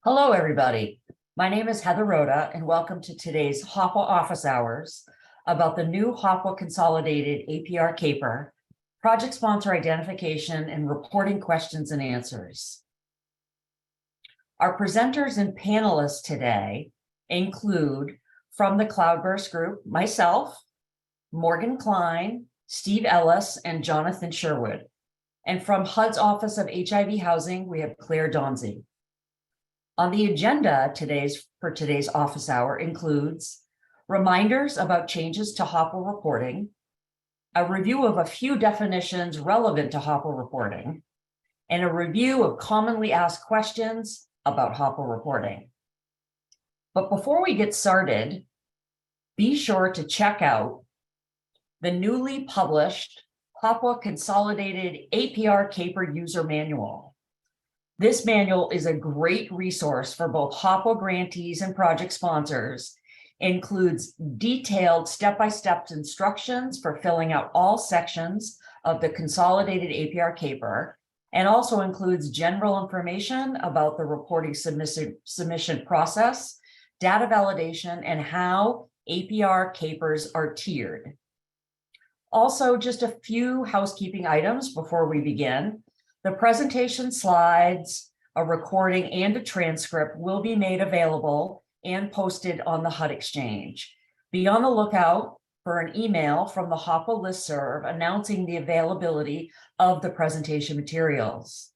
Hello, everybody. My name is Heather Rhoda, and welcome to today's HOPWA office hours about the new HOPWA Consolidated APR CAPER, project sponsor identification and reporting questions and answers. Our presenters and panelists today include, from the Cloudburst Group, myself, Morgan Klein, Steve Ellis, and Jonathan Sherwood. And from HUD's Office of HIV Housing, we have Claire Donzi. On the agenda for today's office hour includes reminders about changes to HOPWA reporting, a review of a few definitions relevant to HOPWA reporting, and a review of commonly asked questions about HOPWA reporting. But before we get started, be sure to check out the newly published HOPWA Consolidated APR CAPER User Manual. This manual is a great resource for both HOPWA grantees and project sponsors. It includes detailed step-by-step instructions for filling out all sections of the Consolidated APR CAPER, and also includes general information about the reporting submission process, data validation, and how APR CAPERs are tiered. Also, just a few housekeeping items before we begin. The presentation slides, a recording, and a transcript will be made available and posted on the HUD Exchange. Be on the lookout for an email from the HOPWA listserv announcing the availability of the presentation materials.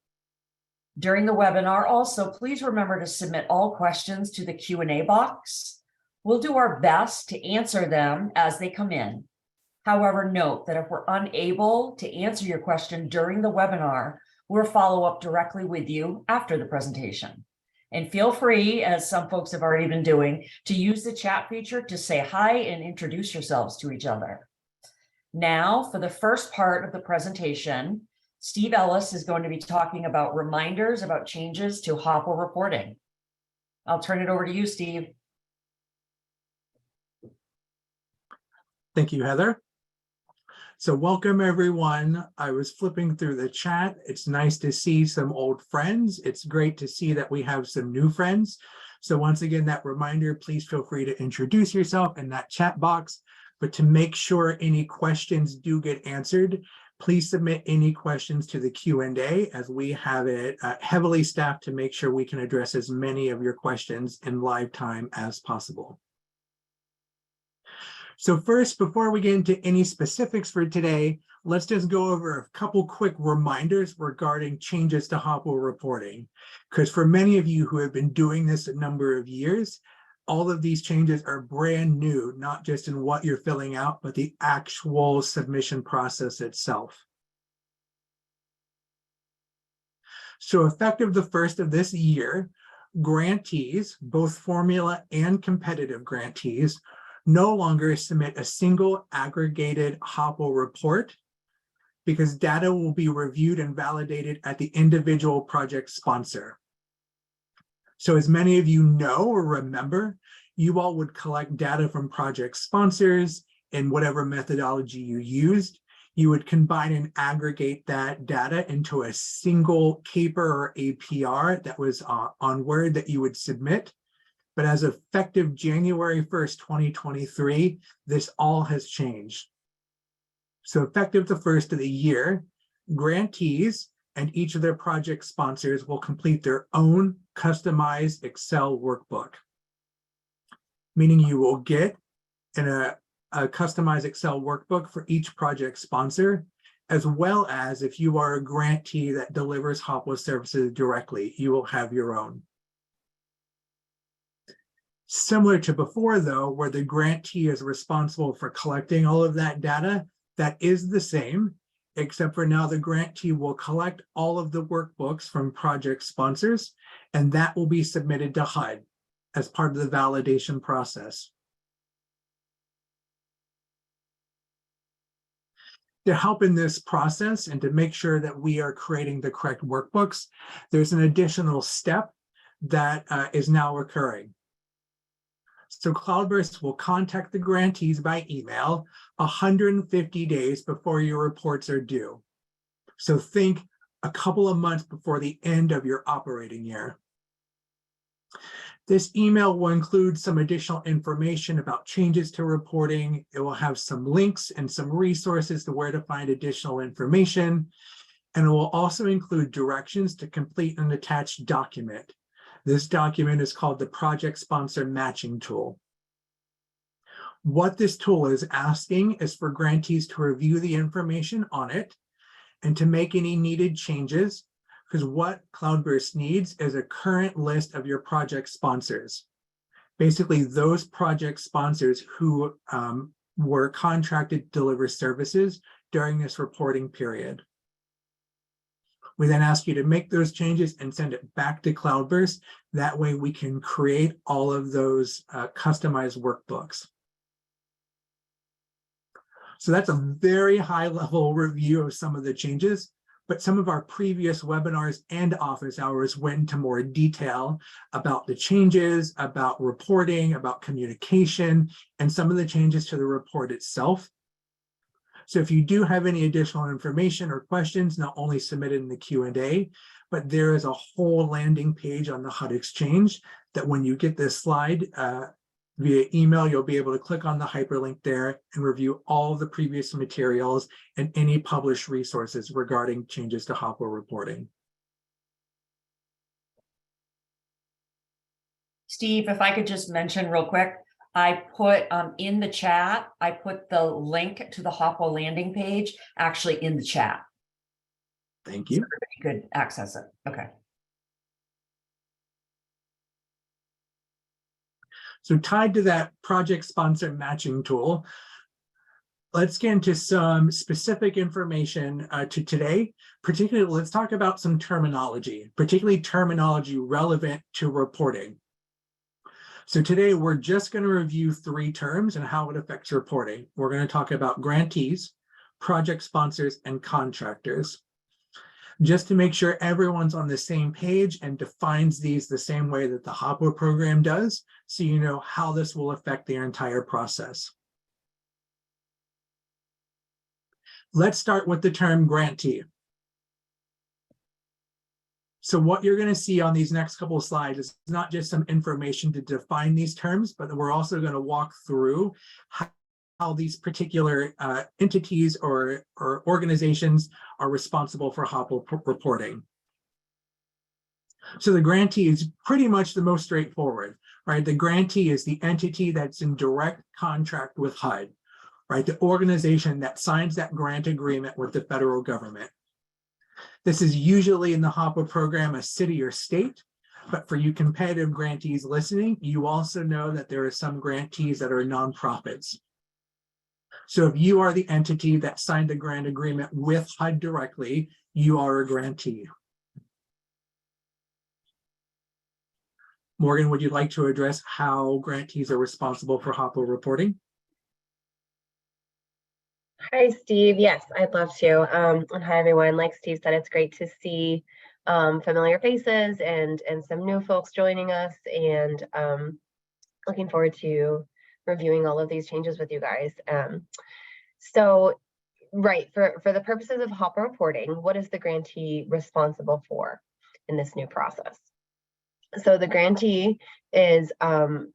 During the webinar, also, please remember to submit all questions to the Q&A box. We'll do our best to answer them as they come in. However, note that if we're unable to answer your question during the webinar, we'll follow up directly with you after the presentation. And feel free, as some folks have already been doing, to use the chat feature to say hi and introduce yourselves to each other. Now, for the first part of the presentation, Steve Ellis is going to be talking about reminders about changes to HOPWA reporting. I'll turn it over to you, Steve. Thank you, Heather. So welcome, everyone. I was flipping through the chat. It's nice to see some old friends. It's great to see that we have some new friends. So once again, that reminder, please feel free to introduce yourself in that chat box. But to make sure any questions do get answered, please submit any questions to the Q&A, as we have it heavily staffed to make sure we can address as many of your questions in live time as possible. So first, before we get into any specifics for today, let's just go over a couple quick reminders regarding changes to HOPWA reporting. Because for many of you who have been doing this a number of years, all of these changes are brand new, not just in what you're filling out, but the actual submission process itself. So effective the first of this year, grantees, both formula and competitive grantees, no longer submit a single aggregated HOPWA report, because data will be reviewed and validated at the individual project sponsor. So as many of you know or remember, you all would collect data from project sponsors in whatever methodology you used. You would combine and aggregate that data into a single CAPER or APR that was on Word that you would submit. But as effective January 1st, 2023, this all has changed. So effective the first of the year, grantees and each of their project sponsors will complete their own customized Excel workbook, meaning you will get a customized Excel workbook for each project sponsor, as well as if you are a grantee that delivers HOPWA services directly, you will have your own. Similar to before, though, where the grantee is responsible for collecting all of that data, that is the same, except for now the grantee will collect all of the workbooks from project sponsors, and that will be submitted to HUD as part of the validation process. To help in this process and to make sure that we are creating the correct workbooks, there's an additional step that is now occurring. So Cloudburst will contact the grantees by email 150 days before your reports are due. So think a couple of months before the end of your operating year. This email will include some additional information about changes to reporting. It will have some links and some resources to where to find additional information. And it will also include directions to complete an attached document. This document is called the Project Sponsor Matching Tool. What this tool is asking is for grantees to review the information on it and to make any needed changes, because what Cloudburst needs is a current list of your project sponsors. Basically, those project sponsors who were contracted to deliver services during this reporting period. We then ask you to make those changes and send it back to Cloudburst. That way we can create all of those customized workbooks. So that's a very high level review of some of the changes, but some of our previous webinars and office hours went into more detail about the changes, about reporting, about communication, and some of the changes to the report itself. So if you do have any additional information or questions, not only submit it in the Q&A, but there is a whole landing page on the HUD Exchange that when you get this slide via email, you'll be able to click on the hyperlink there and review all of the previous materials and any published resources regarding changes to HOPWA reporting. Steve, if I could just mention real quick, I put in the chat, I put the link to the HOPWA landing page actually in the chat. Thank you. So everybody could access it. Okay. So tied to that project sponsor matching tool, let's get into some specific information to today. Particularly, let's talk about some terminology, particularly terminology relevant to reporting. So today we're just going to review 3 terms and how it affects reporting. We're going to talk about grantees, project sponsors, and contractors. Just to make sure everyone's on the same page and defines these the same way that the HOPWA program does, so you know how this will affect the entire process. Let's start with the term grantee. So what you're going to see on these next couple of slides is not just some information to define these terms, but we're also going to walk through how these particular entities or organizations are responsible for HOPWA reporting. So the grantee is pretty much the most straightforward, right? The grantee is the entity that's in direct contract with HUD, right? The organization that signs that grant agreement with the federal government. This is usually in the HOPWA program a city or state, but for you competitive grantees listening, you also know that there are some grantees that are nonprofits. So if you are the entity that signed the grant agreement with HUD directly, you are a grantee. Morgan, would you like to address how grantees are responsible for HOPWA reporting? Hi, Steve. Yes, I'd love to. And hi, everyone. Like Steve said, it's great to see familiar faces and some new folks joining us, and looking forward to reviewing all of these changes with you guys. So, right, for the purposes of HOPWA reporting, what is the grantee responsible for in this new process? So the grantee is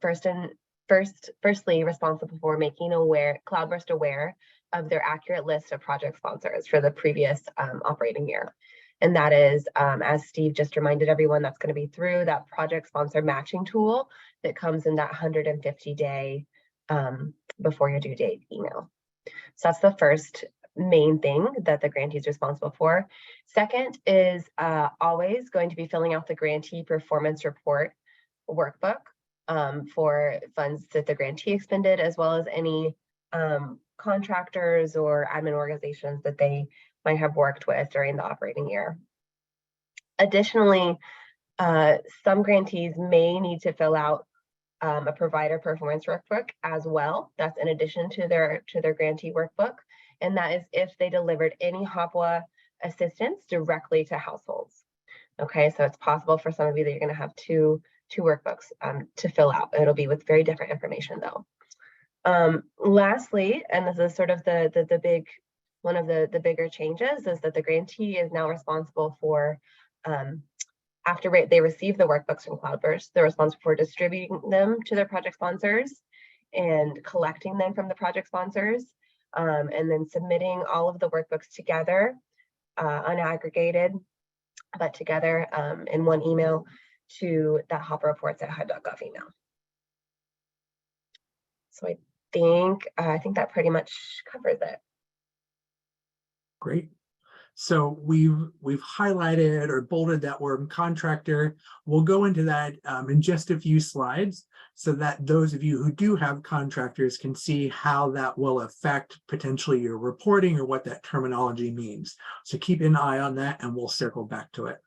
firstly responsible for making Cloudburst aware of their accurate list of project sponsors for the previous operating year. And that is, as Steve just reminded everyone, that's going to be through that project sponsor matching tool that comes in that 150-day before your due date email. So that's the first main thing that the grantee is responsible for. Second is always going to be filling out the grantee performance report workbook for funds that the grantee expended, as well as any contractors or admin organizations that they might have worked with during the operating year. Additionally, some grantees may need to fill out a provider performance workbook as well. That's in addition to their grantee workbook, and that is if they delivered any HOPWA assistance directly to households. Okay, so it's possible for some of you that you're going to have two workbooks to fill out. It'll be with very different information though. Lastly, and this is sort of the big one of the bigger changes, is that the grantee is now responsible for After they receive the workbooks from Cloudburst, they're responsible for distributing them to their project sponsors and collecting them from the project sponsors, and then submitting all of the workbooks together, unaggregated, but together in one email to that HOPWA reports at HUD.gov email. So I think that pretty much covers it. Great. So we've highlighted or bolded that word contractor. We'll go into that in just a few slides so that those of you who do have contractors can see how that will affect potentially your reporting or what that terminology means. So keep an eye on that and we'll circle back to it.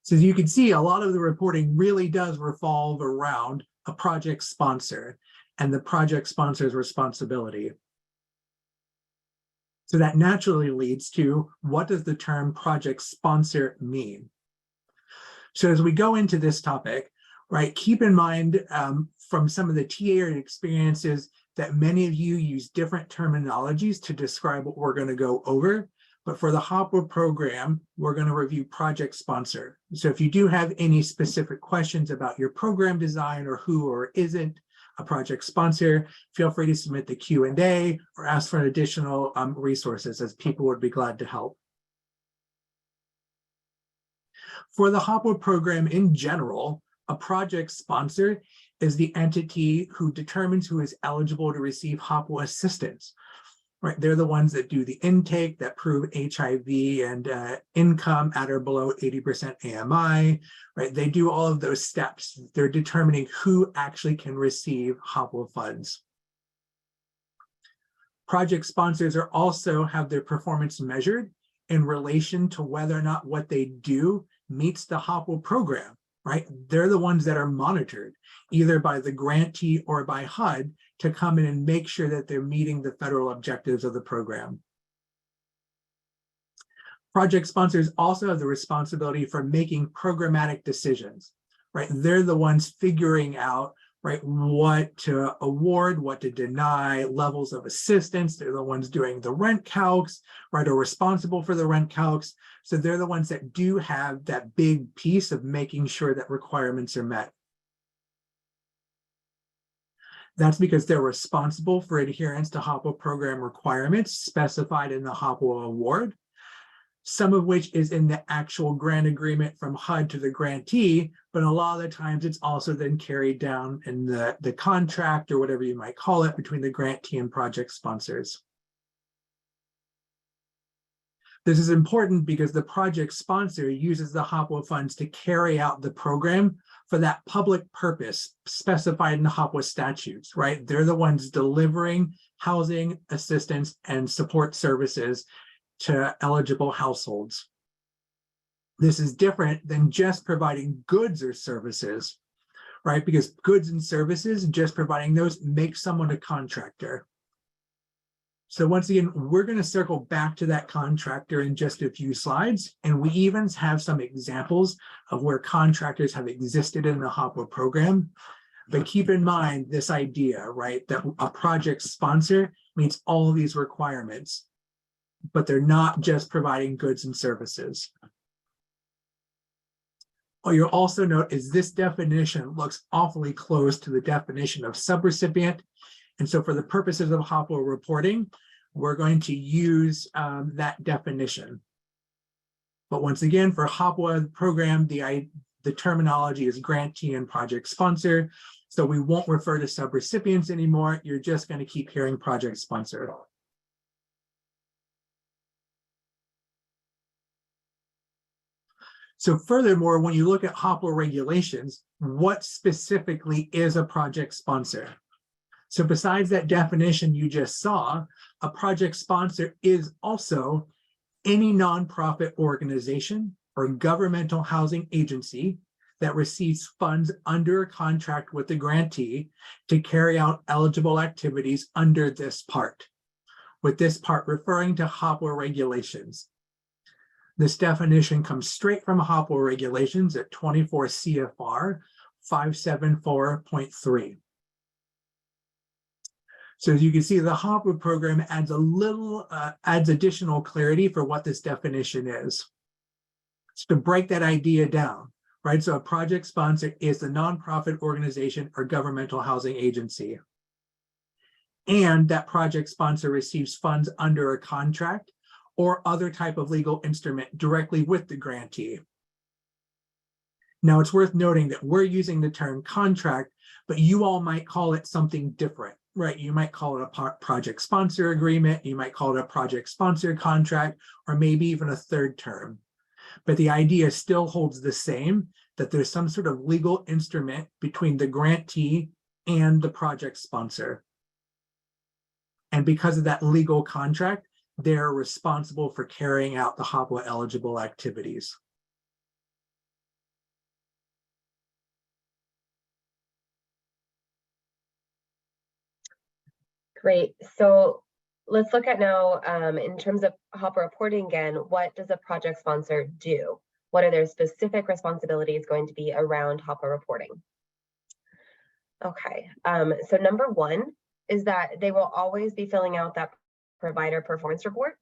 So as you can see, a lot of the reporting really does revolve around a project sponsor and the project sponsor's responsibility. So that naturally leads to, what does the term project sponsor mean? So as we go into this topic, right, keep in mind from some of the TA experiences that many of you use different terminologies to describe what we're going to go over. But for the HOPWA program, we're going to review project sponsor. So if you do have any specific questions about your program design or who or isn't a project sponsor, feel free to submit the Q&A or ask for additional resources, as people would be glad to help. For the HOPWA program in general, a project sponsor is the entity who determines who is eligible to receive HOPWA assistance. Right, they're the ones that do the intake, that prove HIV and income at or below 80% AMI, right? They do all of those steps. They're determining who actually can receive HOPWA funds. Project sponsors are also have their performance measured in relation to whether or not what they do meets the HOPWA program, right? They're the ones that are monitored either by the grantee or by HUD to come in and make sure that they're meeting the federal objectives of the program. Project sponsors also have the responsibility for making programmatic decisions, right? They're the ones figuring out, right, what to award, what to deny, levels of assistance. They're the ones doing the rent calcs, right, or responsible for the rent calcs. So they're the ones that do have that big piece of making sure that requirements are met. That's because they're responsible for adherence to HOPWA program requirements specified in the HOPWA award, some of which is in the actual grant agreement from HUD to the grantee, but a lot of the times it's also then carried down in the contract or whatever you might call it between the grantee and project sponsors. This is important because the project sponsor uses the HOPWA funds to carry out the program for that public purpose specified in the HOPWA statutes, right? They're the ones delivering housing, assistance, and support services to eligible households. This is different than just providing goods or services, right? Because goods and services, just providing those makes someone a contractor. So once again, we're going to circle back to that contractor in just a few slides, and we even have some examples of where contractors have existed in the HOPWA program. But keep in mind this idea, right, that a project sponsor meets all of these requirements, but they're not just providing goods and services. What you'll also note is this definition looks awfully close to the definition of subrecipient. And so for the purposes of HOPWA reporting, we're going to use that definition. But once again, for HOPWA program, the terminology is grantee and project sponsor. So we won't refer to subrecipients anymore. You're just going to keep hearing project sponsor. So furthermore, when you look at HOPWA regulations, what specifically is a project sponsor? So besides that definition you just saw, a project sponsor is also any nonprofit organization or governmental housing agency that receives funds under a contract with the grantee to carry out eligible activities under this part, with this part referring to HOPWA regulations. This definition comes straight from HOPWA regulations at 24 CFR 574.3. So as you can see, the HOPWA program adds additional clarity for what this definition is. So to break that idea down, right? So a project sponsor is a nonprofit organization or governmental housing agency. And that project sponsor receives funds under a contract or other type of legal instrument directly with the grantee. Now, it's worth noting that we're using the term contract, but you all might call it something different, right? You might call it a project sponsor agreement, you might call it a project sponsor contract, or maybe even a third term. But the idea still holds the same, that there's some sort of legal instrument between the grantee and the project sponsor. And because of that legal contract, they're responsible for carrying out the HOPWA eligible activities. Great. So let's look at now, in terms of HOPWA reporting again, what does a project sponsor do? What are their specific responsibilities going to be around HOPWA reporting? Okay, so number one is that they will always be filling out that provider performance report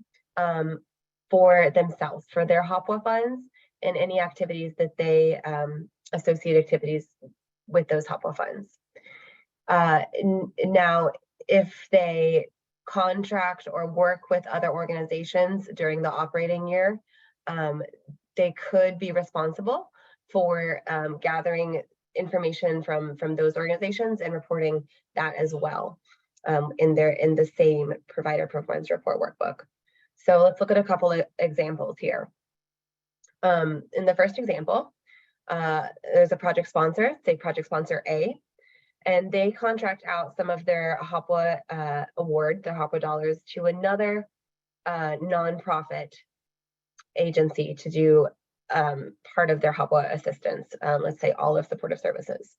for themselves, for their HOPWA funds and any activities that they associate activities with those HOPWA funds. Now, if they contract or work with other organizations during the operating year, they could be responsible for gathering information from those organizations and reporting that as well in the same provider performance report workbook. So let's look at a couple of examples here. In the first example, there's a project sponsor, say project sponsor A, and they contract out some of their HOPWA award, their HOPWA dollars, to another nonprofit agency to do part of their HOPWA assistance, let's say all of supportive services.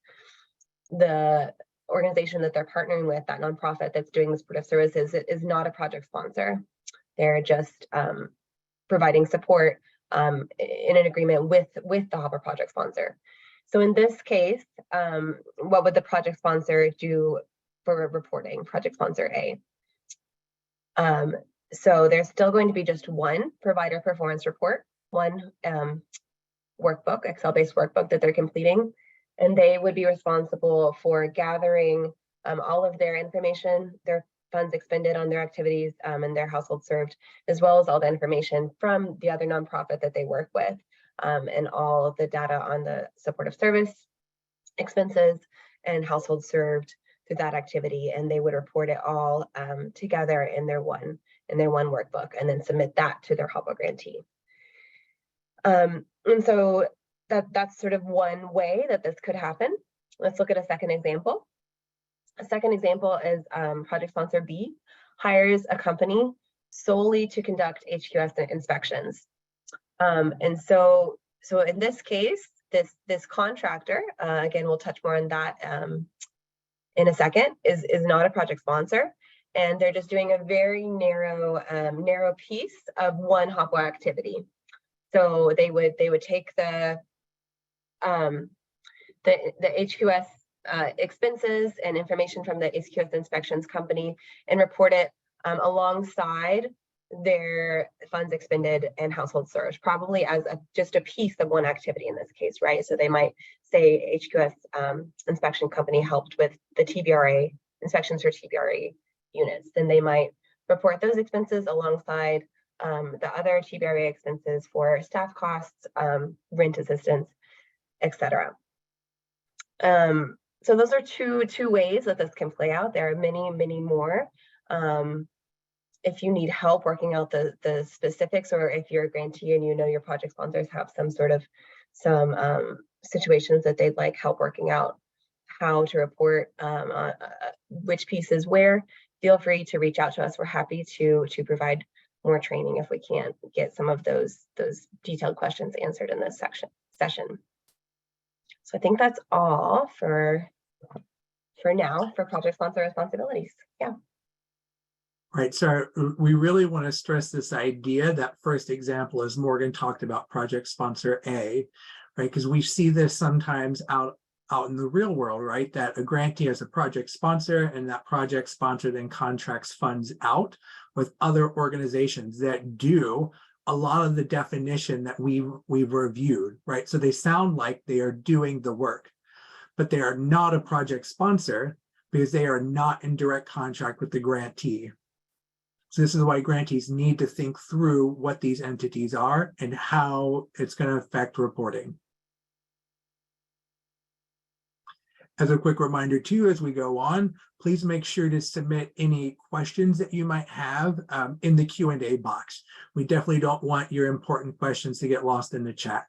The organization that they're partnering with, that nonprofit that's doing the supportive services, is not a project sponsor. They're just providing support in an agreement with the HOPWA project sponsor. So in this case, what would the project sponsor do for reporting, project sponsor A? So there's still going to be just one provider performance report, one workbook, Excel-based workbook that they're completing, and they would be responsible for gathering all of their information, their funds expended on their activities and their household served, as well as all the information from the other nonprofit that they work with, and all of the data on the supportive service expenses and household served through that activity, and they would report it all together in their one workbook and then submit that to their HOPWA grantee. And so that's sort of one way that this could happen. Let's look at a second example. A second example is project sponsor B hires a company solely to conduct HQS inspections. And so in this case, this contractor, again, we'll touch more on that in a second, is not a project sponsor, and they're just doing a very narrow piece of one HOPWA activity. So they would take the HQS expenses and information from the HQS inspections company and report it alongside their funds expended and household served, probably as just a piece of one activity in this case, right? So they might say HQS inspection company helped with the TBRA inspections for TBRA units, then they might report those expenses alongside the other TBRA expenses for staff costs, rent assistance, etc. So those are two ways that this can play out. There are many more. If you need help working out the specifics, or if you're a grantee and you know your project sponsors have some situations that they'd like help working out how to report which pieces where, feel free to reach out to us. We're happy to provide more training if we can't get some of those detailed questions answered in this session. So I think that's all for now for project sponsor responsibilities. Yeah. Right, so we really want to stress this idea, that first example, as Morgan talked about, project sponsor A, right? Because we see this sometimes out in the real world, right? That a grantee has a project sponsor, and that project sponsor then contracts funds out with other organizations that do a lot of the definition that we've reviewed, right? So they sound like they are doing the work, but they are not a project sponsor because they are not in direct contract with the grantee. So this is why grantees need to think through what these entities are and how it's going to affect reporting. As a quick reminder too, as we go on, please make sure to submit any questions that you might have in the Q&A box. We definitely don't want your important questions to get lost in the chat.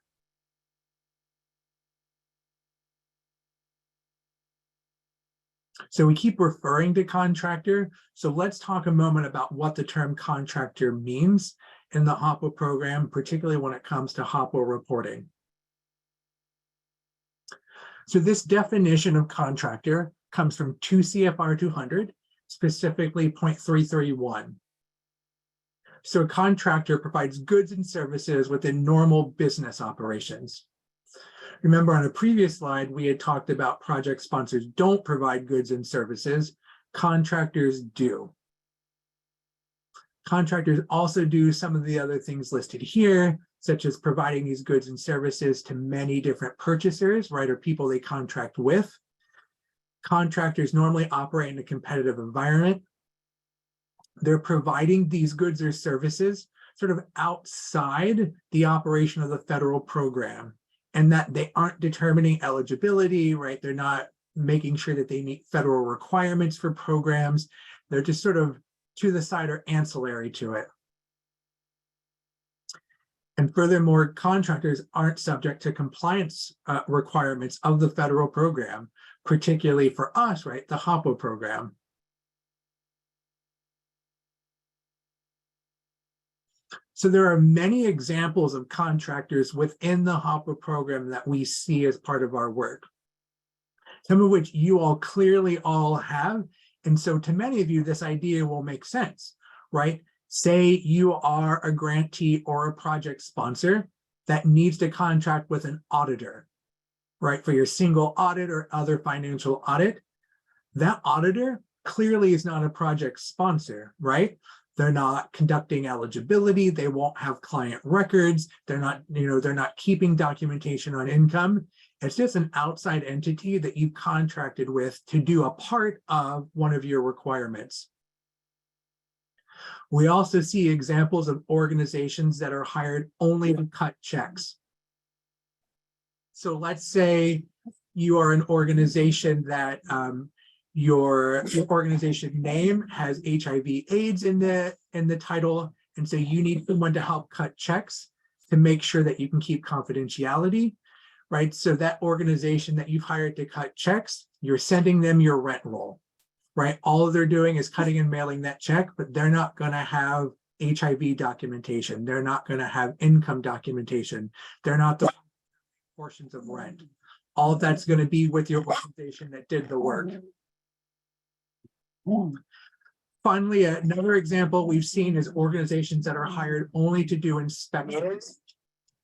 So we keep referring to contractor. So let's talk a moment about what the term contractor means in the HOPWA program, particularly when it comes to HOPWA reporting. So this definition of contractor comes from 2 CFR 200, specifically 0.331. So a contractor provides goods and services within normal business operations. Remember on a previous slide, we had talked about project sponsors don't provide goods and services, contractors do. Contractors also do some of the other things listed here, such as providing these goods and services to many different purchasers, right, or people they contract with. Contractors normally operate in a competitive environment. They're providing these goods or services sort of outside the operation of the federal program, and that they aren't determining eligibility, right? They're not making sure that they meet federal requirements for programs. They're just sort of to the side or ancillary to it. And furthermore, contractors aren't subject to compliance requirements of the federal program, particularly for us, right, the HOPWA program. So there are many examples of contractors within the HOPWA program that we see as part of our work, some of which you all clearly all have. And so to many of you, this idea will make sense, right? Say you are a grantee or a project sponsor that needs to contract with an auditor, right? For your single audit or other financial audit. That auditor clearly is not a project sponsor, right? They're not conducting eligibility. They won't have client records. They're not, they're not keeping documentation on income. It's just an outside entity that you've contracted with to do a part of one of your requirements. We also see examples of organizations that are hired only to cut checks. So let's say you are an organization that your organization name has HIV/AIDS in the title, and so you need someone to help cut checks to make sure that you can keep confidentiality, right? So that organization that you've hired to cut checks, you're sending them your rent roll, right? All they're doing is cutting and mailing that check, but they're not going to have HIV documentation. They're not going to have income documentation. They're not the portions of rent. All of that's going to be with your organization that did the work. Finally, another example we've seen is organizations that are hired only to do inspections.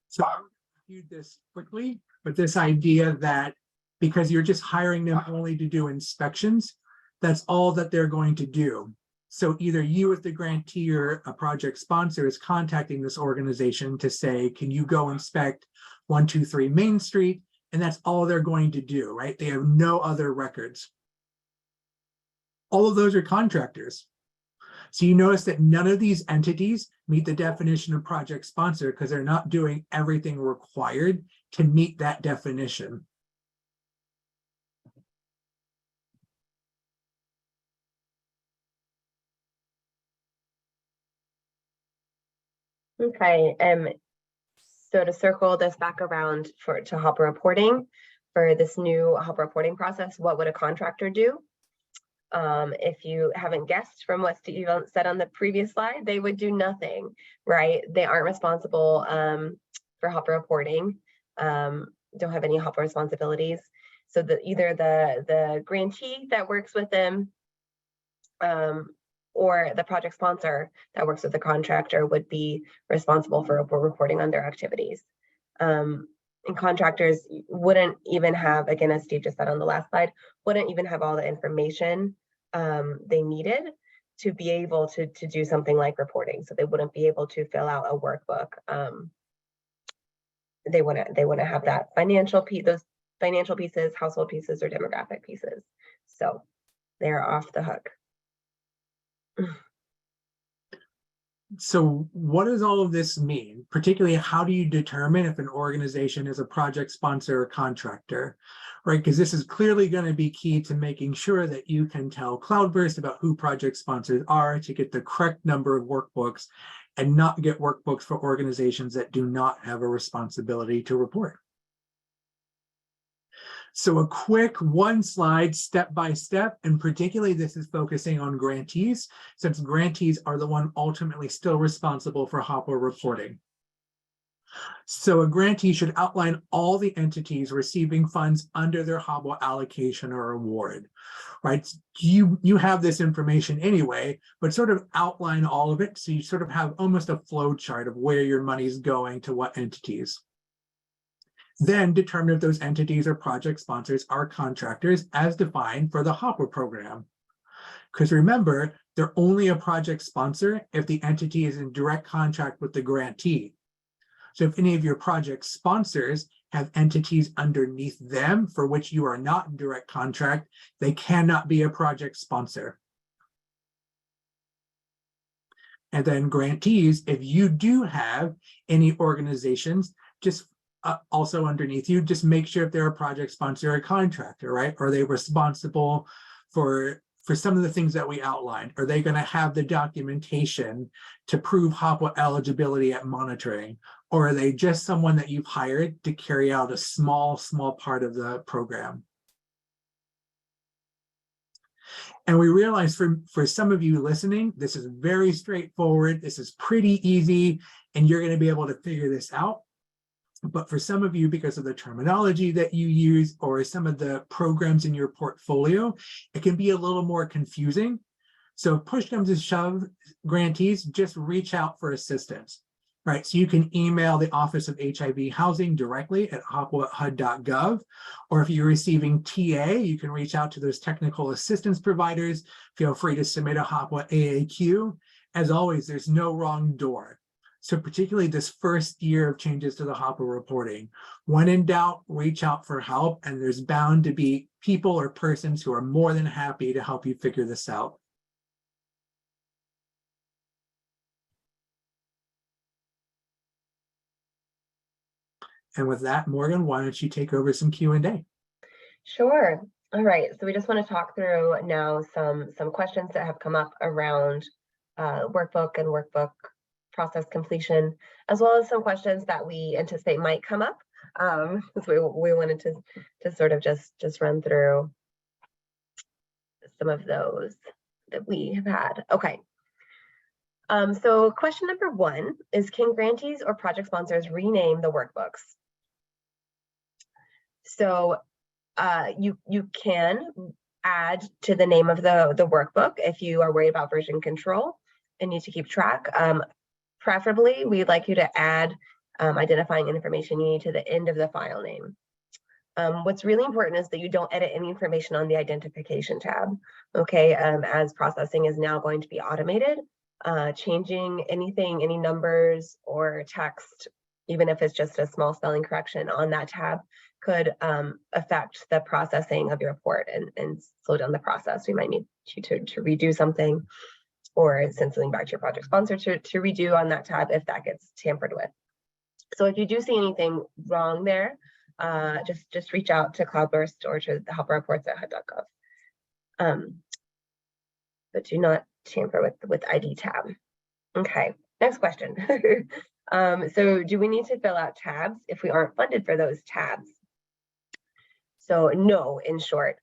So I reviewed this quickly, but this idea that because you're just hiring them only to do inspections, that's all that they're going to do. So either you as the grantee or a project sponsor is contacting this organization to say, can you go inspect 123 Main Street? And that's all they're going to do, right? They have no other records. All of those are contractors. So you notice that none of these entities meet the definition of project sponsor because they're not doing everything required to meet that definition. Okay, so to circle this back around to HOPWA reporting, for this new HOPWA reporting process, what would a contractor do? If you haven't guessed from what Steve said on the previous slide, they would do nothing, right? They aren't responsible for HOPWA reporting, don't have any HOPWA responsibilities. So either the grantee that works with them or the project sponsor that works with the contractor would be responsible for reporting on their activities. And contractors wouldn't even have, again, as Steve just said on the last slide, wouldn't even have all the information they needed to be able to do something like reporting. So they wouldn't be able to fill out a workbook. They want to have that financial piece, those financial pieces, household pieces, or demographic pieces. So they're off the hook. So what does all of this mean? Particularly, how do you determine if an organization is a project sponsor or contractor, right? Because this is clearly going to be key to making sure that you can tell Cloudburst about who project sponsors are to get the correct number of workbooks and not get workbooks for organizations that do not have a responsibility to report. So a quick one slide, step by step, and particularly this is focusing on grantees, since grantees are the one ultimately still responsible for HOPWA reporting. So a grantee should outline all the entities receiving funds under their HOPWA allocation or award, right? You have this information anyway, but sort of outline all of it. So you sort of have almost a flow chart of where your money is going to what entities. Then determine if those entities or project sponsors are contractors as defined for the HOPWA program. Because remember, they're only a project sponsor if the entity is in direct contract with the grantee. So if any of your project sponsors have entities underneath them for which you are not in direct contract, they cannot be a project sponsor. And then grantees, if you do have any organizations, just also underneath you, just make sure if they're a project sponsor or a contractor, right? Are they responsible for some of the things that we outlined? Are they going to have the documentation to prove HOPWA eligibility at monitoring? Or are they just someone that you've hired to carry out a small part of the program? And we realize for some of you listening, this is very straightforward. This is pretty easy, and you're going to be able to figure this out. But for some of you, because of the terminology that you use or some of the programs in your portfolio, it can be a little more confusing. So if push comes to shove, grantees, just reach out for assistance, right? So you can email the Office of HIV Housing directly at hopwa@hud.gov, or if you're receiving TA, you can reach out to those technical assistance providers. Feel free to submit a HOPWA AAQ. As always, there's no wrong door. So particularly this first year of changes to the HOPWA reporting, when in doubt, reach out for help, and there's bound to be people or persons who are more than happy to help you figure this out. And with that, Morgan, why don't you take over some Q&A? Sure. All right. So we just want to talk through now some questions that have come up around workbook and workbook process completion, as well as some questions that we anticipate might come up. So we wanted to sort of just run through some of those that we have had. Okay. So question number 1 is, can grantees or project sponsors rename the workbooks? So you can add to the name of the workbook if you are worried about version control and need to keep track. Preferably, we'd like you to add identifying information you need to the end of the file name. What's really important is that you don't edit any information on the identification tab, okay? As processing is now going to be automated, changing anything, any numbers or text, even if it's just a small spelling correction on that tab, could affect the processing of your report and slow down the process. We might need you to redo something, or send something back to your project sponsor to redo on that tab if that gets tampered with. So if you do see anything wrong there, just reach out to Cloudburst or to the HOPWA reports at HUD.gov. But do not tamper with ID tab. Okay, next question. So do we need to fill out tabs if we aren't funded for those tabs? So no, in short.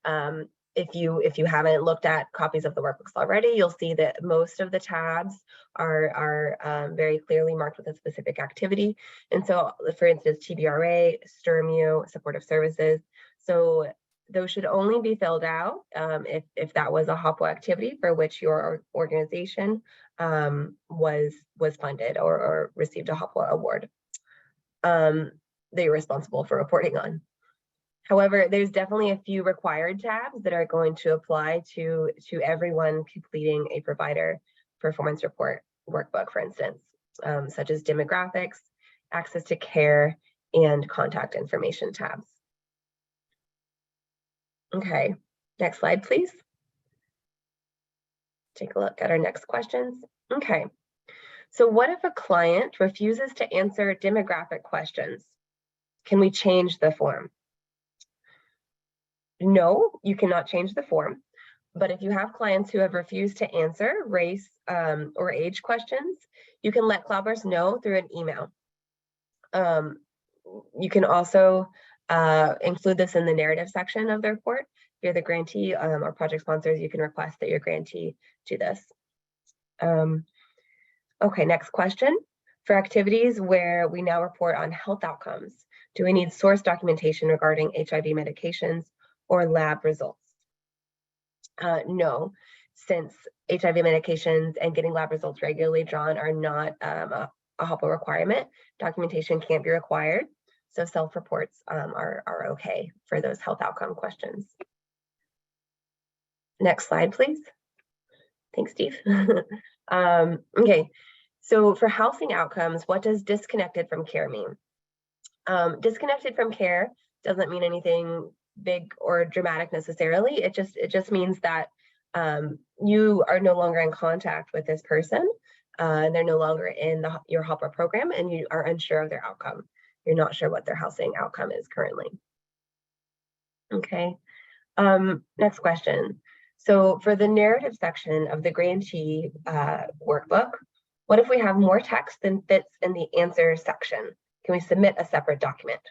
If you haven't looked at copies of the workbooks already, you'll see that most of the tabs are very clearly marked with a specific activity. And so, for instance, TBRA, STRMU, supportive services. So those should only be filled out if that was a HOPWA activity for which your organization was funded or received a HOPWA award that you're responsible for reporting on. However, there's definitely a few required tabs that are going to apply to everyone completing a provider performance report workbook, for instance, such as demographics, access to care, and contact information tabs. Okay, next slide, please. Take a look at our next questions. Okay, so what if a client refuses to answer demographic questions? Can we change the form? No, you cannot change the form. But if you have clients who have refused to answer race or age questions, you can let CloudBurst know through an email. You can also include this in the narrative section of the report. If you're the grantee or project sponsors, you can request that your grantee do this. Okay, next question. For activities where we now report on health outcomes, do we need source documentation regarding HIV medications or lab results? No, since HIV medications and getting lab results regularly drawn are not a HOPWA requirement, documentation can't be required. So self-reports are okay for those health outcome questions. Next slide, please. Thanks, Steve. Okay, so for housing outcomes, what does disconnected from care mean? Disconnected from care doesn't mean anything big or dramatic necessarily. It just means that you are no longer in contact with this person. They're no longer in your HOPWA program, and you are unsure of their outcome. You're not sure what their housing outcome is currently. Okay, next question. So for the narrative section of the grantee workbook, what if we have more text than fits in the answer section? Can we submit a separate document?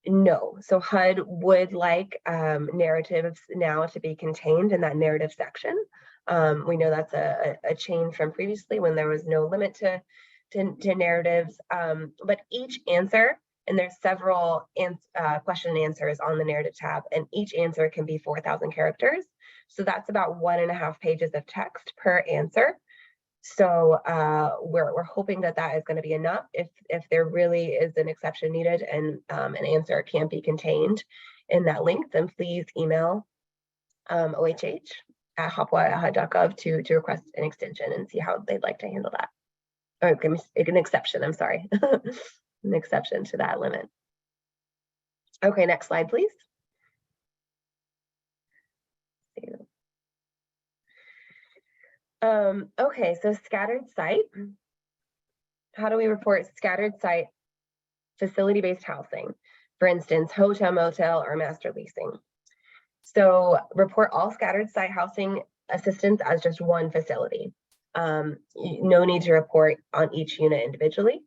No, so HUD would like narratives now to be contained in that narrative section. We know that's a change from previously when there was no limit to narratives, but each answer, and there's several question and answers on the narrative tab, and each answer can be 4,000 characters. So that's about 1.5 pages of text per answer. So we're hoping that that is going to be enough. If there really is an exception needed and an answer can't be contained in that link, then please email OHH@hopwa@hud.gov to request an extension and see how they'd like to handle that. Or an exception, I'm sorry. An exception to that limit. Okay, next slide, please. Okay, so scattered site. How do we report scattered site facility-based housing? For instance, hotel, motel, or master leasing. So report all scattered site housing assistance as just one facility. No need to report on each unit individually.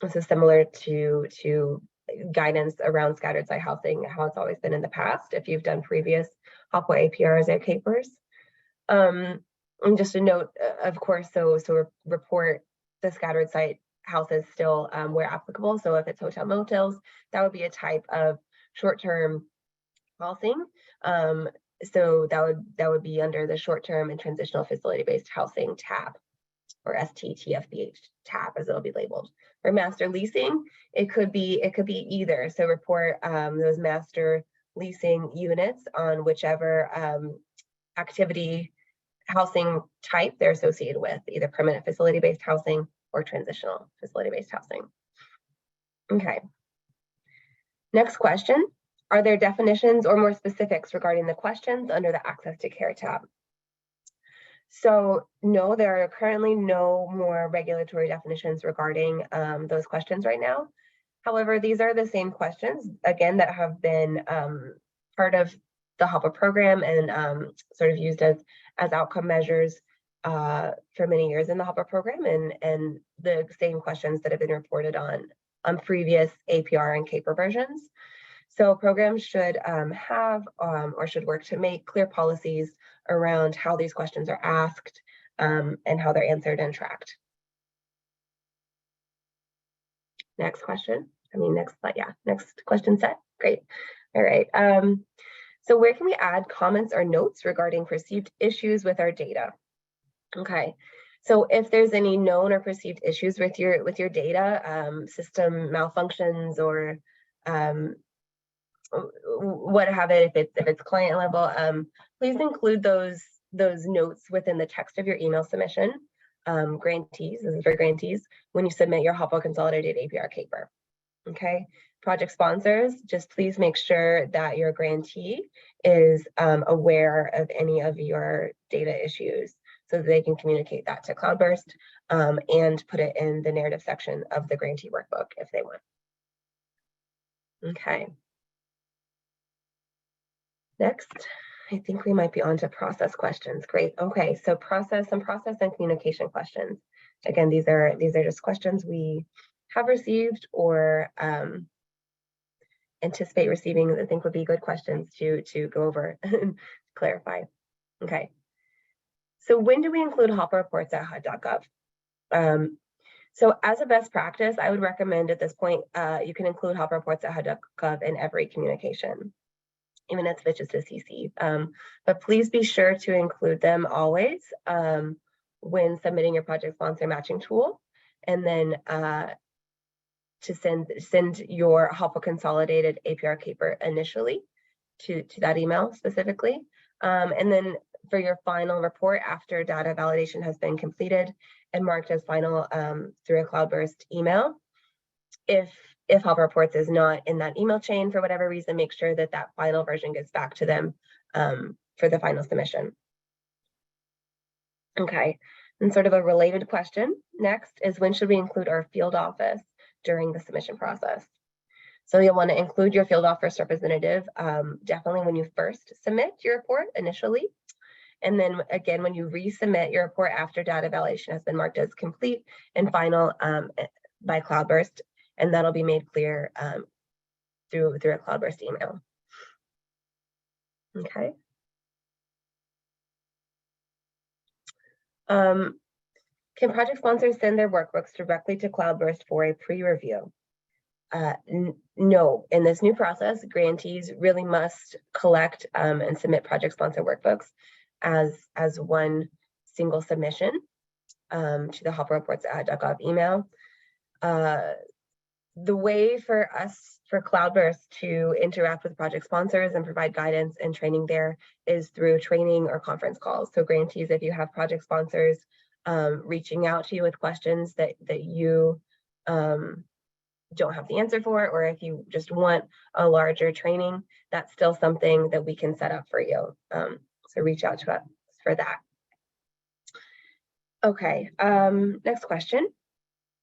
This is similar to guidance around scattered site housing, how it's always been in the past, if you've done previous HOPWA APRs or CAPERs. And just a note, of course, so report the scattered site houses still where applicable. So if it's hotel motels, that would be a type of short-term housing. So that would be under the short-term and transitional facility-based housing tab, or STTFBH tab, as it'll be labeled. For master leasing, it could be either. So report those master leasing units on whichever activity housing type they're associated with, either permanent facility-based housing or transitional facility-based housing. Okay. Next question. Are there definitions or more specifics regarding the questions under the Access to Care tab? So no, there are currently no more regulatory definitions regarding those questions right now. However, these are the same questions, again, that have been part of the HOPWA program and sort of used as outcome measures for many years in the HOPWA program, and the same questions that have been reported on previous APR and CAPER versions. So programs should have or should work to make clear policies around how these questions are asked and how they're answered and tracked. Next question. Next slide. Yeah, next question set. Great. All right. So where can we add comments or notes regarding perceived issues with our data? Okay. So if there's any known or perceived issues with your data, system malfunctions or what have it, if it's client level, please include those notes within the text of your email submission. Grantees, this is for grantees, when you submit your HOPWA Consolidated APR CAPER. Okay, project sponsors, just please make sure that your grantee is aware of any of your data issues so that they can communicate that to Cloudburst and put it in the narrative section of the grantee workbook if they want. Okay. Next, I think we might be on to process questions. Great. Okay, so process and communication questions. Again, these are just questions we have received or anticipate receiving that I think would be good questions to go over and clarify. Okay. So when do we include HOPWA reports at HUD.gov? So as a best practice, I would recommend at this point, you can include HOPWA reports at HUD.gov in every communication, even if it's just a CC. But please be sure to include them always when submitting your project sponsor matching tool, and then to send your HOPWA Consolidated APR CAPER initially to that email specifically. And then for your final report after data validation has been completed and marked as final through a Cloudburst email, if HOPWA reports is not in that email chain for whatever reason, make sure that that final version gets back to them for the final submission. Okay, and sort of a related question next is, when should we include our field office during the submission process? So you'll want to include your field office representative definitely when you first submit your report initially. And then again, when you resubmit your report after data validation has been marked as complete and final by Cloudburst, and that'll be made clear through a Cloudburst email. Okay. Can project sponsors send their workbooks directly to Cloudburst for a pre-review? No, in this new process, grantees really must collect and submit project sponsor workbooks as one single submission to the HOPWA reports at HUD.gov email. The way for us, for Cloudburst to interact with project sponsors and provide guidance and training there is through training or conference calls. So grantees, if you have project sponsors reaching out to you with questions that you don't have the answer for, or if you just want a larger training, that's still something that we can set up for you. So reach out to us for that. Okay, next question.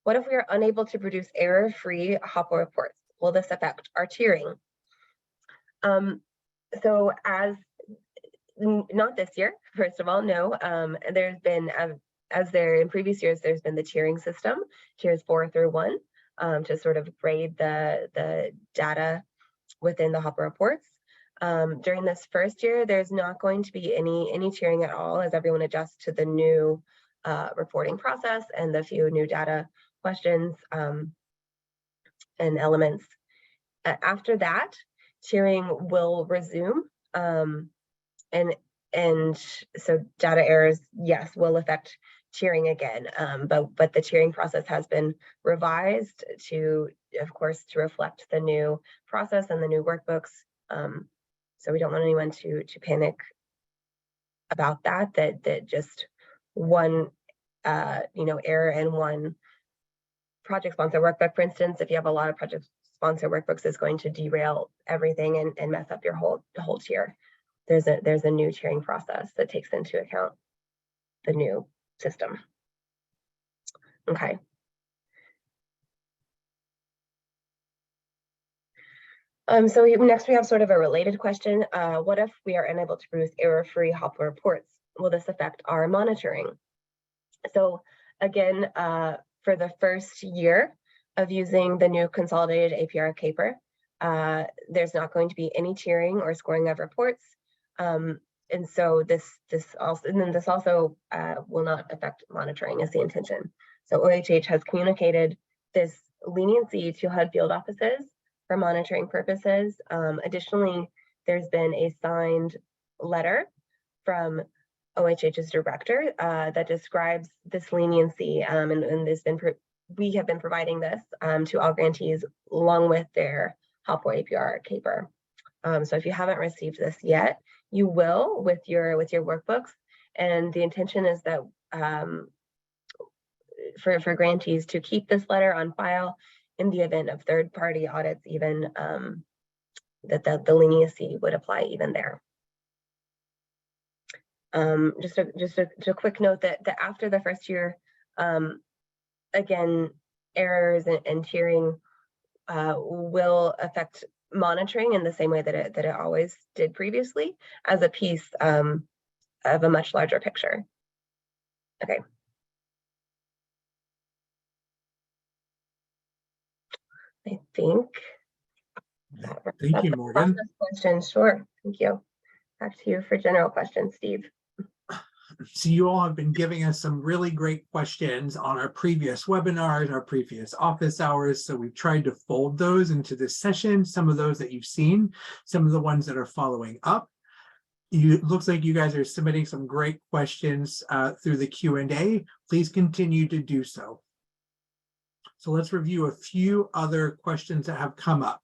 What if we are unable to produce error-free HOPWA reports? Will this affect our tiering? So not this year, first of all, no. There's been, as there in previous years, there's been the tiering system, tiers 4 through 1, to sort of grade the data within the HOPWA reports. During this first year, there's not going to be any tiering at all as everyone adjusts to the new reporting process and the few new data questions and elements. After that, tiering will resume, and so data errors, yes, will affect tiering again, but the tiering process has been revised to, of course, to reflect the new process and the new workbooks. So we don't want anyone to panic about that just one error in one project sponsor workbook, for instance, if you have a lot of project sponsor workbooks, is going to derail everything and mess up your whole tier. There's a new tiering process that takes into account the new system. Okay. So next we have sort of a related question. What if we are unable to produce error-free HOPWA reports? Will this affect our monitoring? So again, for the first year of using the new consolidated APR CAPER, there's not going to be any tiering or scoring of reports. And so this also will not affect monitoring is the intention. So OHH has communicated this leniency to HUD field offices for monitoring purposes. Additionally, there's been a signed letter from OHH's director that describes this leniency, and we have been providing this to all grantees along with their HOPWA APR CAPER. So if you haven't received this yet, you will with your workbooks. And the intention is that for grantees to keep this letter on file in the event of third-party audits, even that the leniency would apply even there. Just a quick note that after the first year, again, errors and tiering will affect monitoring in the same way that it always did previously, as a piece of a much larger picture. Okay. I think Thank you, Morgan. Questions, sure. Thank you. Back to you for general questions, Steve. So you all have been giving us some really great questions on our previous webinars, our previous office hours. So we've tried to fold those into this session, some of those that you've seen, some of the ones that are following up. It looks like you guys are submitting some great questions through the Q&A. Please continue to do so. So let's review a few other questions that have come up,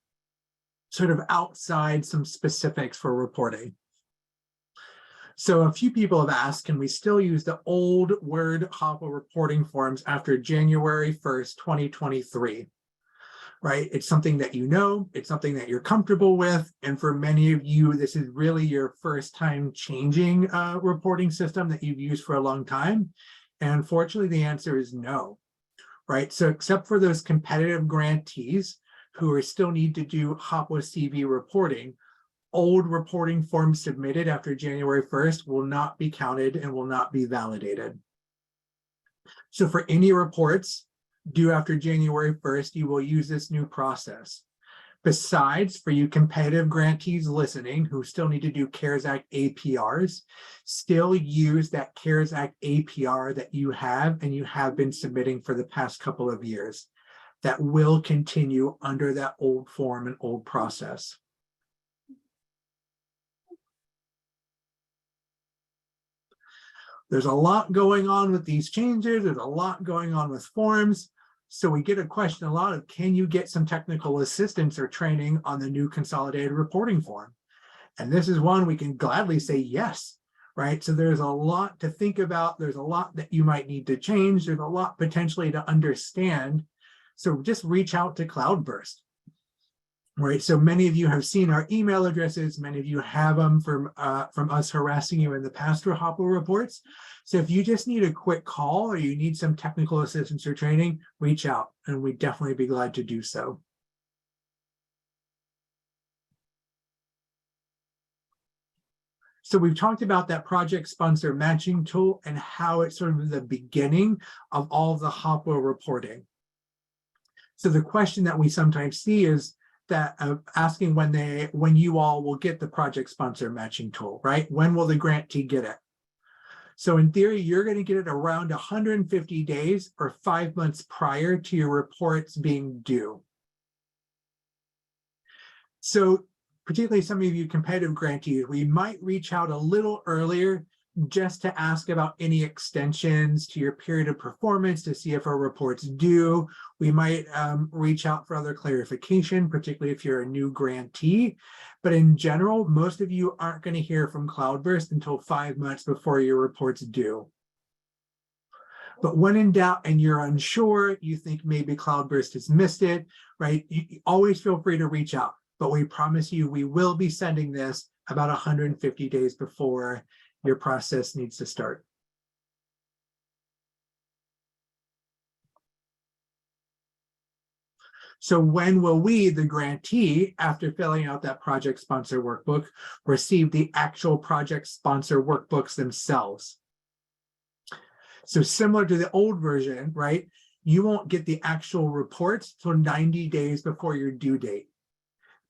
sort of outside some specifics for reporting. So a few people have asked, can we still use the old Word HOPWA reporting forms after January 1st, 2023? Right? It's something that you know, it's something that you're comfortable with. And for many of you, this is really your first time changing a reporting system that you've used for a long time. And unfortunately, the answer is no. Right? So except for those competitive grantees who are still need to do HOPWA CV reporting, old reporting forms submitted after January 1st will not be counted and will not be validated. So for any reports due after January 1st, you will use this new process. Besides, for you competitive grantees listening who still need to do CARES Act APRs, still use that CARES Act APR that you have and you have been submitting for the past couple of years. That will continue under that old form and old process. There's a lot going on with these changes. There's a lot going on with forms. So we get a question a lot of, can you get some technical assistance or training on the new consolidated reporting form? And this is one we can gladly say yes, right? So there's a lot to think about. There's a lot that you might need to change. There's a lot potentially to understand. So just reach out to Cloudburst. Right, so many of you have seen our email addresses. Many of you have them from us harassing you in the past for HOPWA reports. So if you just need a quick call or you need some technical assistance or training, reach out, and we'd definitely be glad to do so. So we've talked about that project sponsor matching tool and how it's sort of the beginning of all of the HOPWA reporting. So the question that we sometimes see is that asking when you all will get the project sponsor matching tool, right? When will the grantee get it? So in theory, you're going to get it around 150 days or 5 months prior to your reports being due. So particularly some of you competitive grantees, we might reach out a little earlier just to ask about any extensions to your period of performance to see if our report's due. We might reach out for other clarification, particularly if you're a new grantee. But in general, most of you aren't going to hear from Cloudburst until 5 months before your report's due. But when in doubt and you're unsure, you think maybe Cloudburst has missed it, right? You always feel free to reach out. But we promise you we will be sending this about 150 days before your process needs to start. So when will we, the grantee, after filling out that project sponsor workbook, receive the actual project sponsor workbooks themselves? So similar to the old version, right? You won't get the actual reports till 90 days before your due date.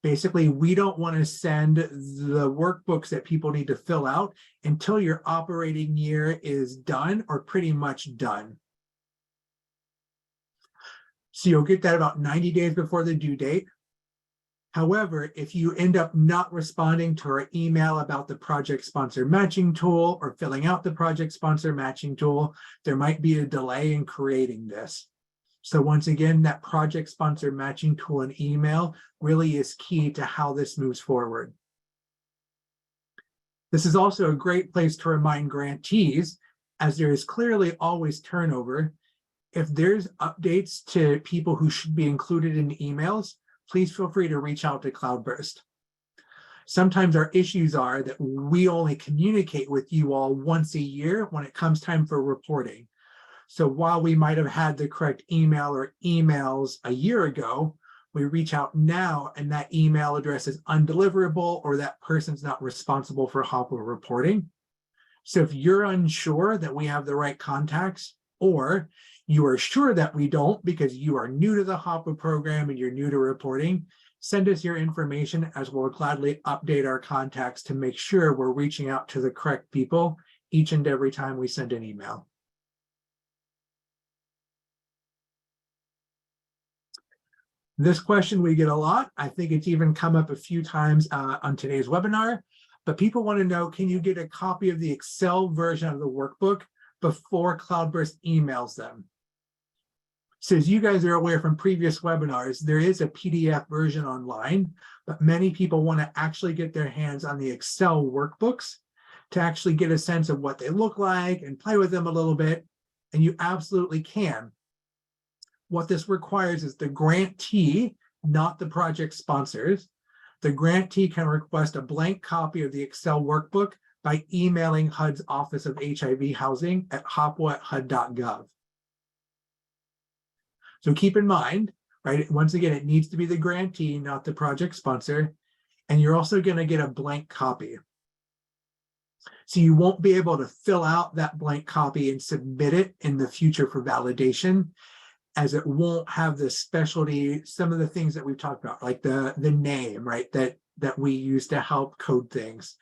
Basically, we don't want to send the workbooks that people need to fill out until your operating year is done or pretty much done. So you'll get that about 90 days before the due date. However, if you end up not responding to our email about the project sponsor matching tool or filling out the project sponsor matching tool, there might be a delay in creating this. So once again, that project sponsor matching tool and email really is key to how this moves forward. This is also a great place to remind grantees, as there is clearly always turnover. If there's updates to people who should be included in emails, please feel free to reach out to Cloudburst. Sometimes our issues are that we only communicate with you all once a year when it comes time for reporting. So while we might have had the correct email or emails a year ago, we reach out now and that email address is undeliverable or that person's not responsible for HOPWA reporting. So if you're unsure that we have the right contacts, or you are sure that we don't because you are new to the HOPWA program and you're new to reporting, send us your information as we'll gladly update our contacts to make sure we're reaching out to the correct people each and every time we send an email. This question we get a lot. I think it's even come up a few times on today's webinar, but people want to know, can you get a copy of the Excel version of the workbook before Cloudburst emails them? So as you guys are aware from previous webinars, there is a PDF version online, but many people want to actually get their hands on the Excel workbooks to actually get a sense of what they look like and play with them a little bit, and you absolutely can. What this requires is the grantee, not the project sponsors. The grantee can request a blank copy of the Excel workbook by emailing HUD's Office of HIV Housing at hopwa@hud.gov. So keep in mind, right, once again, it needs to be the grantee, not the project sponsor, and you're also going to get a blank copy. So you won't be able to fill out that blank copy and submit it in the future for validation, as it won't have the specialty, some of the things that we've talked about, like the name, right, that we use to help code things.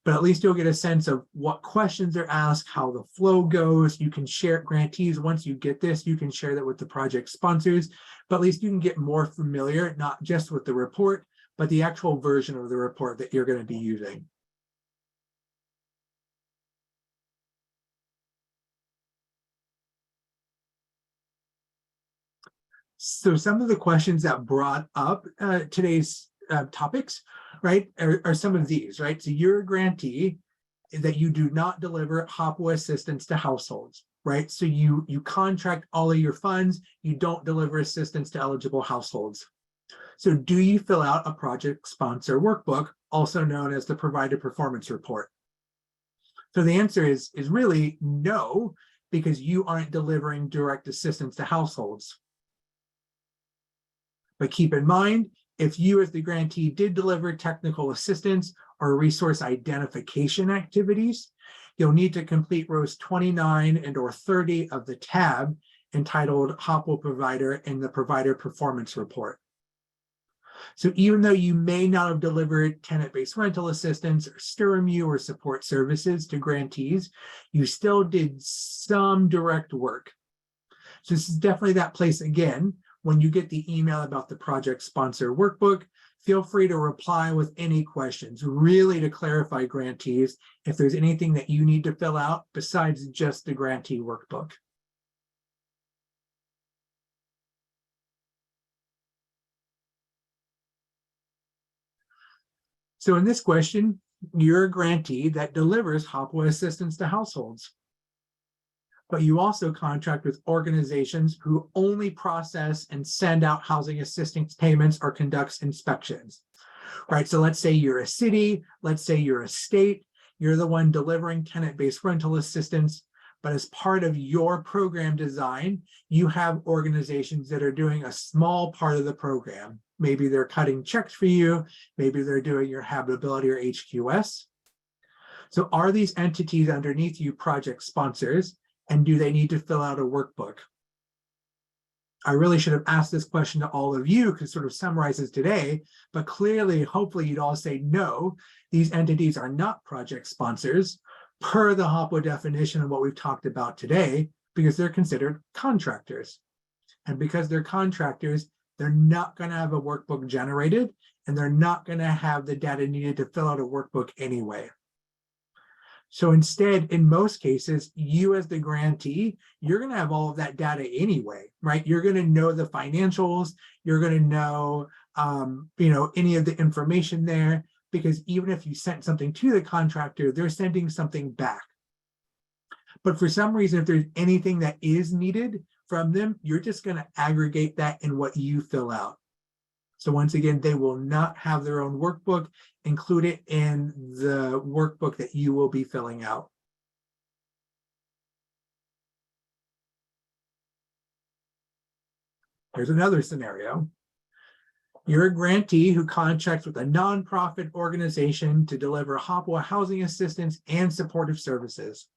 But at least you'll get a sense of what questions are asked, how the flow goes. You can share grantees. Once you get this, you can share that with the project sponsors, but at least you can get more familiar, not just with the report, but the actual version of the report that you're going to be using. So some of the questions that brought up today's topics, right, are some of these, right? So you're a grantee that you do not deliver HOPWA assistance to households, right? So you contract all of your funds, you don't deliver assistance to eligible households. So do you fill out a project sponsor workbook, also known as the provider performance report? So the answer is really no, because you aren't delivering direct assistance to households. But keep in mind, if you as the grantee did deliver technical assistance or resource identification activities, you'll need to complete rows 29 and or 30 of the tab entitled HOPWA Provider in the Provider Performance Report. So even though you may not have delivered tenant-based rental assistance or STIRMU or support services to grantees, you still did some direct work. So this is definitely that place again. When you get the email about the project sponsor workbook, feel free to reply with any questions, really to clarify grantees if there's anything that you need to fill out besides just the grantee workbook. So in this question, you're a grantee that delivers HOPWA assistance to households, but you also contract with organizations who only process and send out housing assistance payments or conducts inspections, right? So let's say you're a city, let's say you're a state, you're the one delivering tenant-based rental assistance, but as part of your program design, you have organizations that are doing a small part of the program. Maybe they're cutting checks for you, maybe they're doing your habitability or HQS. So are these entities underneath you project sponsors? And do they need to fill out a workbook? I really should have asked this question to all of you because it sort of summarizes today, but clearly, hopefully you'd all say no, these entities are not project sponsors per the HOPWA definition of what we've talked about today, because they're considered contractors. And because they're contractors, they're not going to have a workbook generated, and they're not going to have the data needed to fill out a workbook anyway. So instead, in most cases, you as the grantee, you're going to have all of that data anyway, right? You're going to know the financials, you're going to know, any of the information there, because even if you sent something to the contractor, they're sending something back. But for some reason, if there's anything that is needed from them, you're just going to aggregate that in what you fill out. So once again, they will not have their own workbook. Include it in the workbook that you will be filling out. Here's another scenario. You're a grantee who contracts with a nonprofit organization to deliver HOPWA housing assistance and supportive services.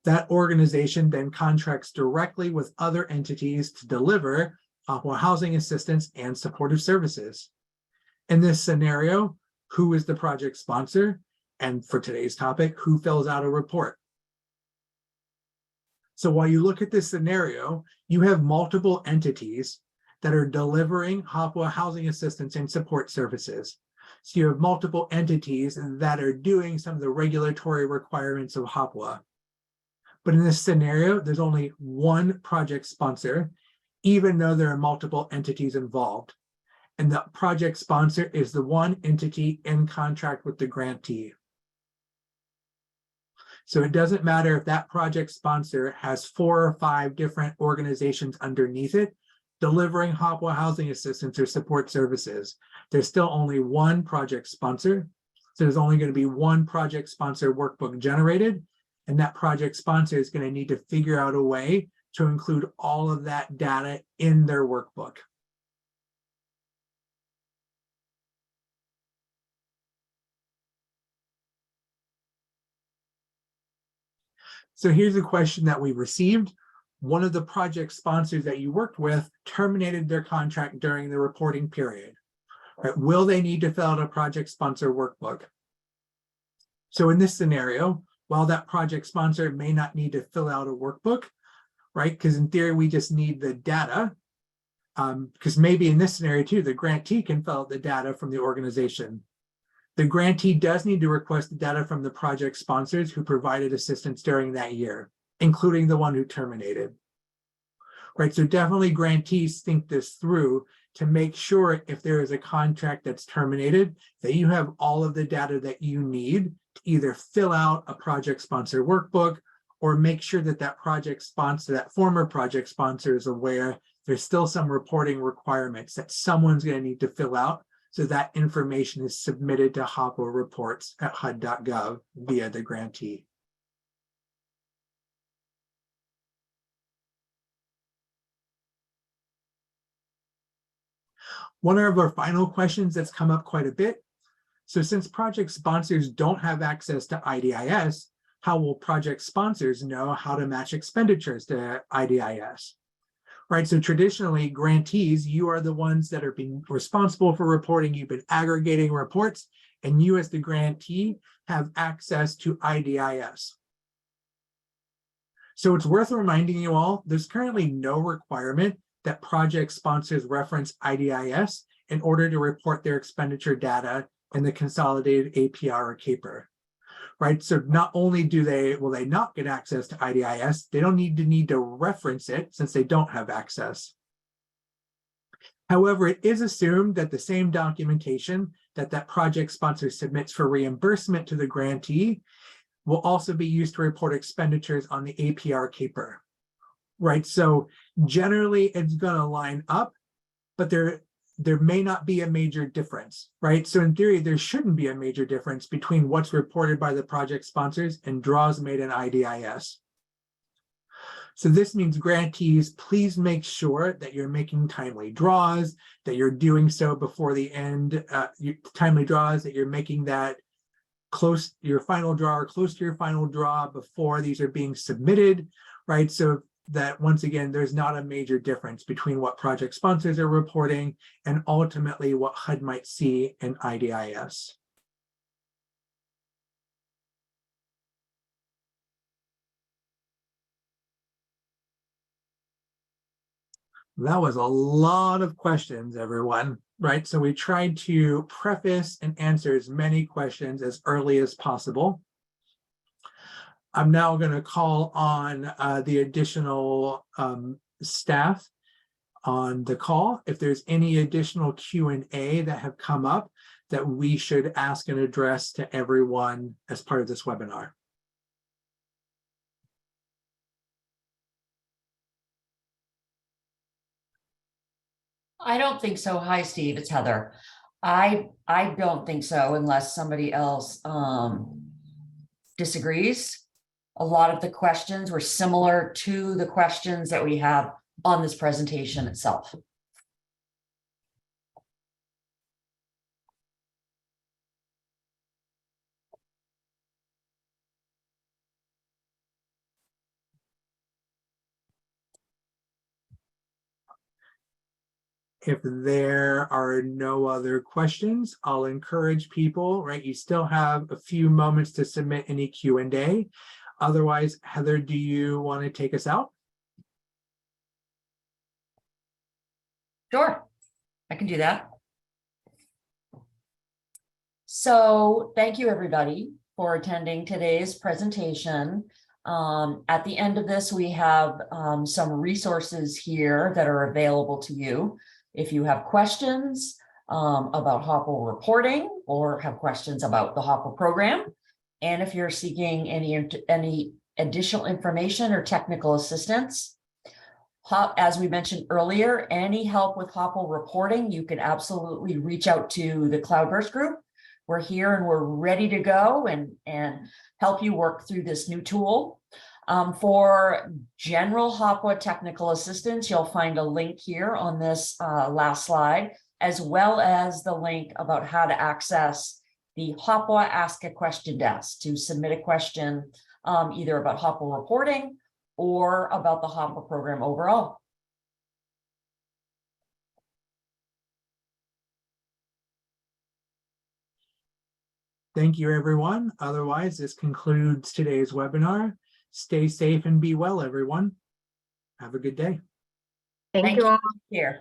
That organization then contracts directly with other entities to deliver HOPWA housing assistance and supportive services. In this scenario, who is the project sponsor? And for today's topic, who fills out a report? So while you look at this scenario, you have multiple entities that are delivering HOPWA housing assistance and support services. So you have multiple entities that are doing some of the regulatory requirements of HOPWA. But in this scenario, there's only one project sponsor, even though there are multiple entities involved. And the project sponsor is the one entity in contract with the grantee. So it doesn't matter if that project sponsor has 4 or 5 different organizations underneath it delivering HOPWA housing assistance or support services. There's still only one project sponsor. So there's only going to be one project sponsor workbook generated, and that project sponsor is going to need to figure out a way to include all of that data in their workbook. So here's a question that we received. One of the project sponsors that you worked with terminated their contract during the reporting period. Right? Will they need to fill out a project sponsor workbook? So in this scenario, while that project sponsor may not need to fill out a workbook, right? Because in theory, we just need the data. Because maybe in this scenario too, the grantee can fill out the data from the organization. The grantee does need to request the data from the project sponsors who provided assistance during that year, including the one who terminated. Right, so definitely grantees think this through to make sure if there is a contract that's terminated, that you have all of the data that you need to either fill out a project sponsor workbook or make sure that that project sponsor, that former project sponsor, is aware there's still some reporting requirements that someone's going to need to fill out. So that information is submitted to HOPWA reports at HUD.gov via the grantee. One of our final questions that's come up quite a bit. So since project sponsors don't have access to IDIS, how will project sponsors know how to match expenditures to IDIS? Right, so traditionally, grantees, you are the ones that are being responsible for reporting. You've been aggregating reports, and you as the grantee have access to IDIS. So it's worth reminding you all, there's currently no requirement that project sponsors reference IDIS in order to report their expenditure data in the Consolidated APR or CAPER. Right, so not only will they not get access to IDIS, they don't need to reference it since they don't have access. However, it is assumed that the same documentation that project sponsor submits for reimbursement to the grantee will also be used to report expenditures on the APR CAPER. Right, so generally it's going to line up, but there may not be a major difference, right? So in theory, there shouldn't be a major difference between what's reported by the project sponsors and draws made in IDIS. So this means grantees, please make sure that you're making timely draws, that you're doing so before the end, timely draws, that you're making that close your final draw or close to your final draw before these are being submitted, right? So that once again, there's not a major difference between what project sponsors are reporting and ultimately what HUD might see in IDIS. That was a lot of questions, everyone, right? So we tried to preface and answer as many questions as early as possible. I'm now going to call on the additional staff on the call. If there's any additional Q&A that have come up that we should ask and address to everyone as part of this webinar. I don't think so. Hi, Steve, it's Heather. I don't think so unless somebody else disagrees. A lot of the questions were similar to the questions that we have on this presentation itself. If there are no other questions, I'll encourage people, right? You still have a few moments to submit any Q&A. Otherwise, Heather, do you want to take us out? Sure, I can do that. So thank you, everybody, for attending today's presentation. At the end of this, we have some resources here that are available to you. If you have questions about HOPWA reporting or have questions about the HOPWA program, and if you're seeking any additional information or technical assistance, as we mentioned earlier, any help with HOPWA reporting, you can absolutely reach out to the Cloudburst group. We're here and we're ready to go and help you work through this new tool. For general HOPWA technical assistance, you'll find a link here on this last slide, as well as the link about how to access the HOPWA Ask a Question desk to submit a question either about HOPWA reporting or about the HOPWA program overall. Thank you, everyone. Otherwise, this concludes today's webinar. Stay safe and be well, everyone. Have a good day. Thank you all. Here.